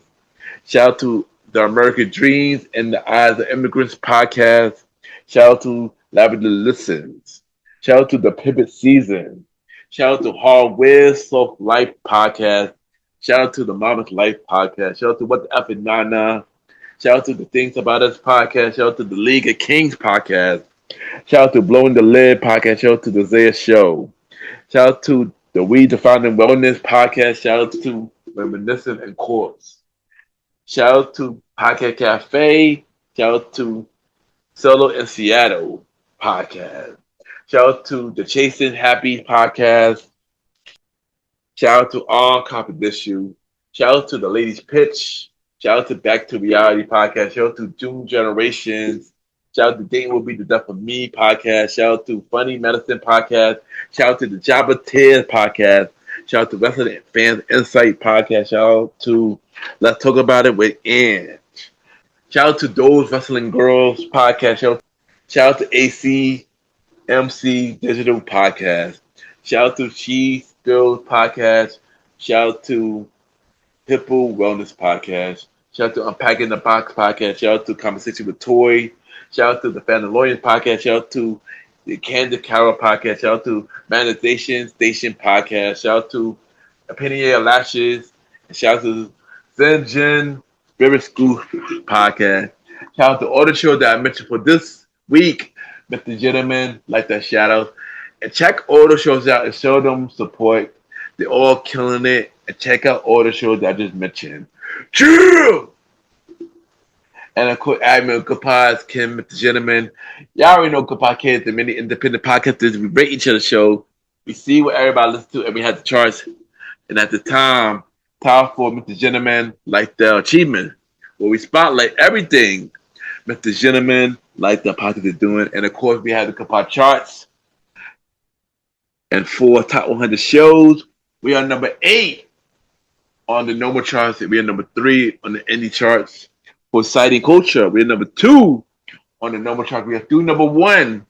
Shout out to The American Dreams and the Eyes of Immigrants Podcast. Shout out to Lavender Listens. Shout out to The Pivot Season. Shout out to Hardware Soft Life Podcast. Shout out to the Mama's Life Podcast. Shout out to What the F is Nana. Shout out to the Things About Us Podcast. Shout out to the League of Kings Podcast. Shout out to Blowing the Lid Podcast. Shout out to the Zaya Show. Shout out to the We Defining Wellness Podcast. Shout out to Reminiscent and Quartz. Shout out to Podcast Cafe. Shout out to Solo in Seattle Podcast. Shout out to the Chasing Happy Podcast. Shout out to All Competition. Shout out to the Ladies Pitch. Shout out to Back to Reality Podcast. Shout out to Doom Generations. Shout out to Dating Will Be the Death of Me Podcast. Shout out to Funny Medicine Podcast. Shout out to the Jabba Tears Podcast. Shout out to Wrestling Fans Insight Podcast. Shout out to Let's Talk About It with Ann. Shout out to Those Wrestling Girls Podcast. Shout out to ACMC Digital Podcast. Shout out to Cheese Skills Podcast. Shout out to Hippo Wellness Podcast. Shout out to Unpacking the Box Podcast. Shout out to Conversation with Toy. Shout out to the Fan of Lawyers Podcast. Shout out to the Candid Carol Podcast. Shout out to Manization Station Podcast. Shout out to Opinionated Lashes. And shout out to Zenjin Spirit School Podcast. Shout out to all the shows that I mentioned for this week. Mr. Gentleman, like that shout out. And check all the shows out and show them support. They're all killing it. And check out all the shows that I just mentioned. True! And of course, admin, good pods, Kim, Mr. Gentleman. Y'all already know good podcasts and many independent podcasters. We rate each other's show. We see what everybody listens to, and we have the charts. And at the time for Mr. Gentleman, like the achievement, where we spotlight everything Mr. Gentleman, like the podcast is doing. And of course, we have the good pod charts and 4 top 100 shows. We are number 8 on the normal charts. We are number 3 on the indie charts. For Citing Culture, we're number 2 on the normal chart. We are through number 1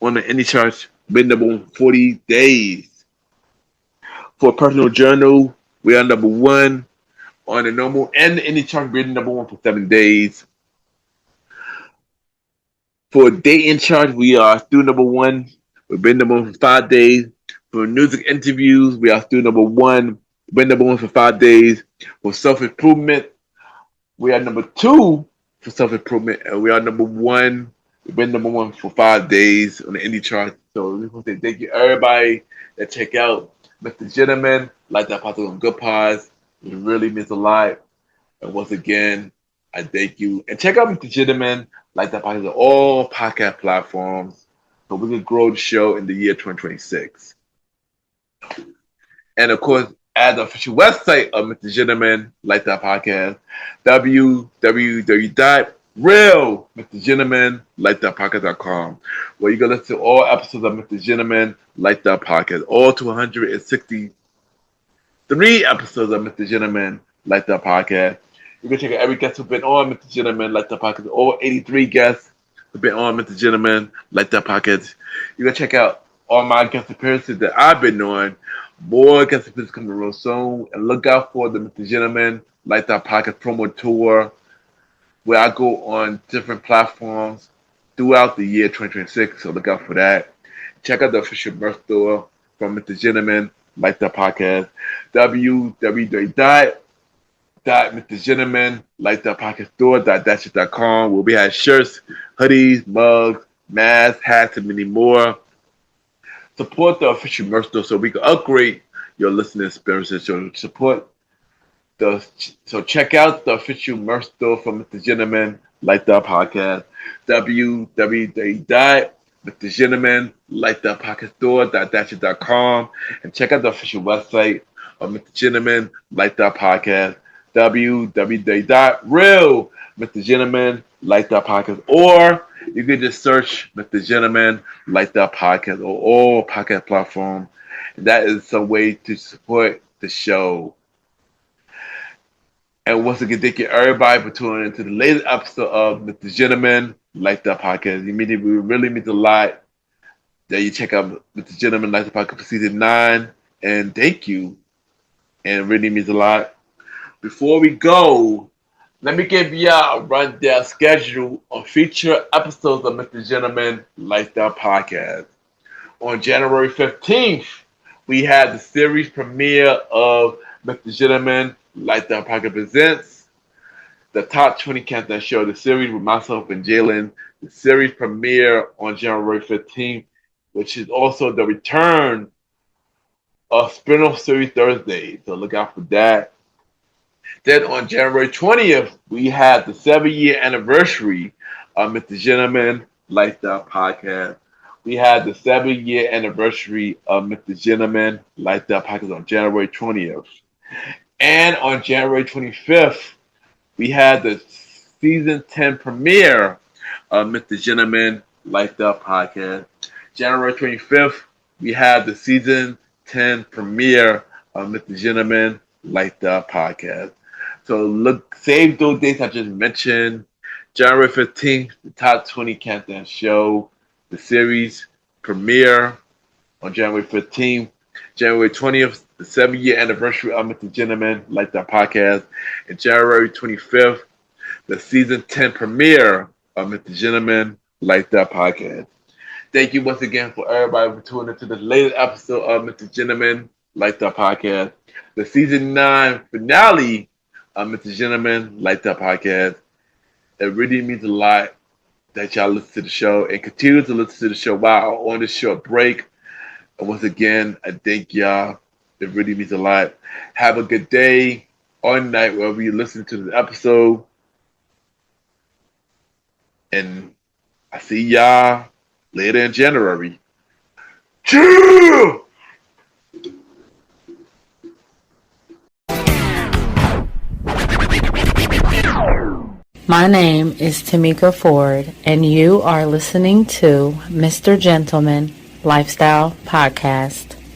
on the indie charts, been number one for 40 days. For personal journal, we are number one on the normal and the indie chart, been number one for 7 days. For dating chart, we are still number one. We've been number one for 5 days. For music interviews, we are still number one. Been number one for 5 days. For self improvement, we are number two for self improvement, and we are number one. We've been number one for 5 days on the indie chart. So we want to say thank you everybody that check out MrGentleman, like that podcast on Good Pods. It really means a lot. And once again, I thank you. And check out MrGentleman, like that podcast on all podcast platforms, so we can grow the show in the year 2026. And of course, at the official website of MrGentleman, like that podcast, www.realmrgentlemanlikethatpodcast.com, where you can listen to all episodes of MrGentleman, like that podcast, all 263 episodes of MrGentleman, like that podcast. You can check out every guest who's been on MrGentleman, like that podcast, all 83 guests who've been on MrGentleman, like that podcast. You can check out all my guest appearances that I've been on. More guest appearances coming real soon. And look out for the MrGentleman, like that podcast promo tour, where I go on different platforms throughout the year 2026. So look out for that. Check out the official merch store from MrGentleman, like that podcast. www.MrGentleman, like that podcast store.com, where we have shirts, hoodies, mugs, masks, hats, and many more. Support the official merch store so we can upgrade your listening experiences. So check out the official merch store from MrGentleman, like that podcast. www.MrGentleman, like that podcast store.com, and check out the official website of MrGentleman, like that podcast. www.realmrgentleman, like that podcast, or you can just search MrGentleman, like that podcast, or all podcast platforms. And that is some way to support the show. And once again, thank you everybody for tuning into the latest episode of MrGentleman, like that podcast. It really means a lot that you check out MrGentleman, like that podcast for season 9. And thank you. And it really means a lot. Before we go, let me give y'all a rundown schedule on future episodes of MrGentleman, like that podcast. On January 15th, we had the series premiere of MrGentleman, like that podcast presents the Top 20 Countdown Show, the series with myself and Jalen. The series premiere on January 15th, which is also the return of spin-off series Thursday. So look out for that. Then on January 20th, we had the 7-year anniversary of MrGentleman, like that podcast. We had the 7-year anniversary of MrGentleman, like that podcast on January 20th. And on January 25th, we had the season 10 premiere of MrGentleman, like that podcast. January 25th, we had the season 10 premiere of MrGentleman, like that podcast. So look, save those dates I just mentioned. January 15th, the Top 20 Countdown Show, the series premiere on January 15th. January 20th, the 7-year anniversary of MrGentleman, like that podcast. And January 25th, the season 10 premiere of MrGentleman, like that podcast. Thank you once again for everybody for tuning into the latest episode of MrGentleman, like that podcast. The season 9 finale of MrGentleman, like that podcast. It really means a lot that y'all listen to the show and continue to listen to the show while on this short break. And once again, I thank y'all. It really means a lot. Have a good day or night wherever you listen to this episode. And I see y'all later in January. Cheers! My name is Tamika Ford, and you are listening to Mr. Gentleman Lifestyle Podcast.